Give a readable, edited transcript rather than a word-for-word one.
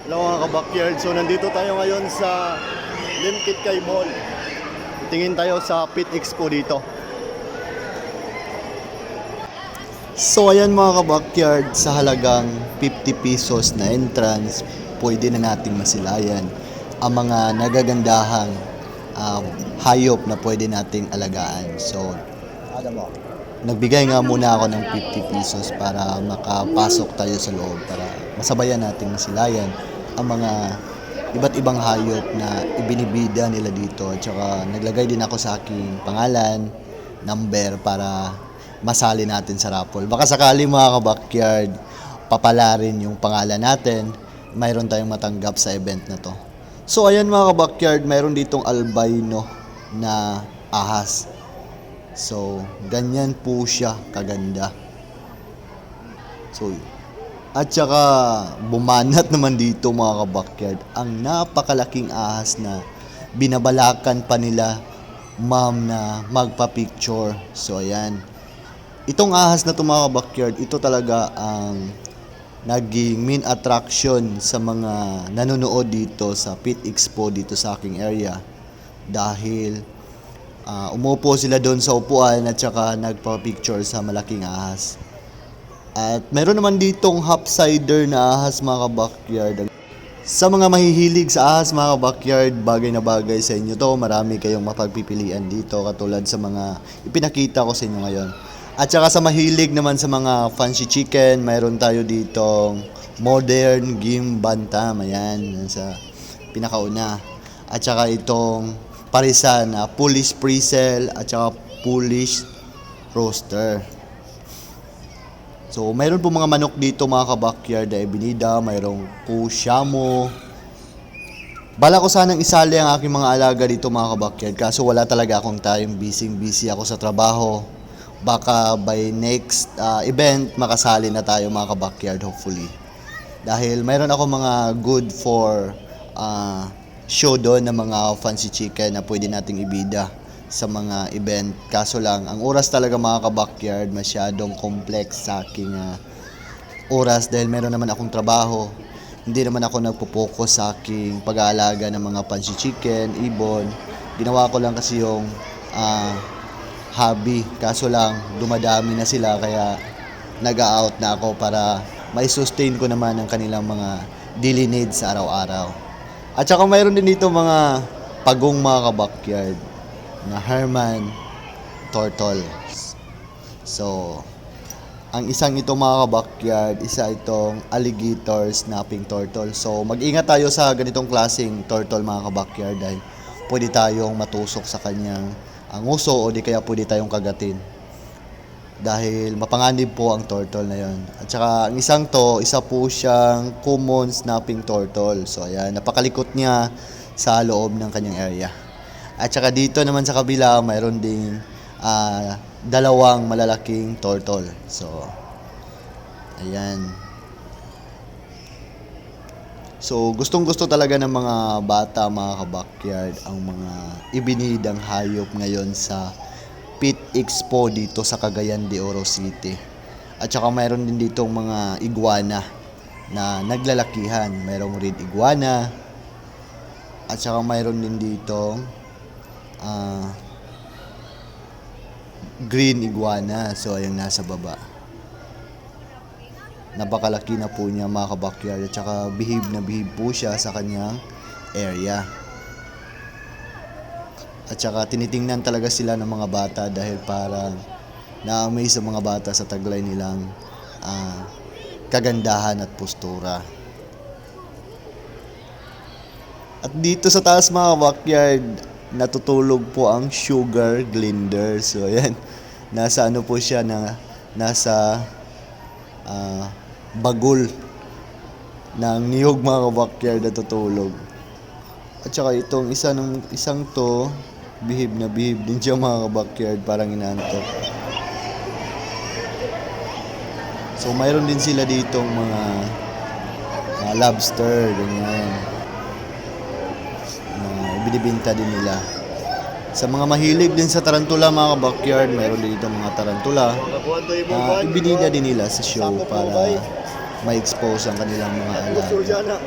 Hello mga ka-backyard. So nandito tayo ngayon sa Limkit Kay Mall. Tingin tayo sa Pit Expo dito. So ayan mga ka-backyard, sa halagang 50 pesos na entrance, pwede na nating masilayan ang mga nagagandahang hayop na pwede nating alagaan. So nagbigay nga muna ako ng 50 pesos para makapasok tayo sa loob para masabayan nating masilayan ang mga iba't ibang hayop na ibinibida nila dito. At saka naglagay din ako sa aking pangalan, number para masali natin sa raffle. Baka sakali mga ka-backyard, papalarin yung pangalan natin, mayroon tayong matanggap sa event na to. So ayan mga ka-backyard, mayroon ditong albino na ahas. So ganyan po siya kaganda. So at saka bumanat naman dito mga ka-backyard ang napakalaking ahas na binabalakan pa nila ma'am na magpa-picture. So ayan. Itong ahas na ito mga ka-backyard, ito talaga ang naging main attraction sa mga nanonood dito sa Pit Expo dito sa aking area. Dahil umupo sila doon sa upuan at saka nagpa-picture sa malaking ahas. At meron naman ditong half cider na ahas mga ka-backyard. Sa mga mahihilig sa ahas mga ka-backyard, bagay na bagay sa inyo to. Marami kayong mapagpipilian dito katulad sa mga ipinakita ko sa inyo ngayon. At saka sa mahilig naman sa mga fancy chicken, mayroon tayo ditong modern game bantam. Ayan, sa pinakauna. At saka itong parisan na Polish Friesel at saka Polish Roaster. So, mayroon po mga manok dito mga ka-backyard na ibinida, mayroong kusyamo. Bala ko sanang isali ang aking mga alaga dito mga ka-backyard, kaso wala talaga akong time, busy ako sa trabaho. Baka by next event, makasali na tayo mga ka-backyard hopefully. Dahil mayroon ako mga good for show doon ng mga fancy chicken na pwede nating ibida sa mga event. Kaso lang, ang oras talaga mga ka-backyard masyadong complex sa aking oras dahil meron naman akong trabaho. Hindi naman ako nagpo-focus sa aking pag-aalaga ng mga fancy chicken, ibon. Ginawa ko lang kasi yung hobby. Kaso lang, dumadami na sila kaya nag-out na ako para mai-sustain ko naman ang kanilang mga daily needs sa araw-araw. At saka mayroon din dito mga pagong mga ka-backyard na Herman turtle. So, ang isang ito mga ka-backyard, isa itong alligator snapping turtle. So, mag-ingat tayo sa ganitong klaseng turtle mga ka-backyard dahil pwede tayong matusok sa kanyang nguso o di kaya pwede tayong kagatin. Dahil mapanganib po ang turtle na yon. At saka ang isang to, isa po siyang common snapping turtle. So, ayan, napakalikot niya sa loob ng kanyang area. At saka dito naman sa kabila, mayroon ding dalawang malalaking turtle. So, ayan. So, gustong-gusto talaga ng mga bata, mga ka-backyard, ang mga ibinidang hayop ngayon sa Pit Expo dito sa Cagayan de Oro City. At saka mayroon din dito mga iguana na naglalakihan. Mayroong red iguana. At saka mayroon din dito green iguana. So, ayun nasa baba. Napakalaki na po niya mga ka-backyard. At saka behave na behave po siya sa kanyang area. At saka tinitingnan talaga sila ng mga bata dahil parang na-amaze sa mga bata sa taglay nilang kagandahan at postura. At dito sa taas mga backyard, natutulog po ang sugar glider. So ayan, nasa ano po siya, nasa bagul ng niyog mga backyard na tutulog. At saka itong isang to, behave na behave din siya mga backyard, parang inaantok. So mayroon din sila ditong mga lobster, ganyan. Binibinta din nila. Sa mga mahilig din sa tarantula mga backyard, mayroon din dito mga tarantula na ibinida din nila sa show para ma-expose ang kanilang mga alaga.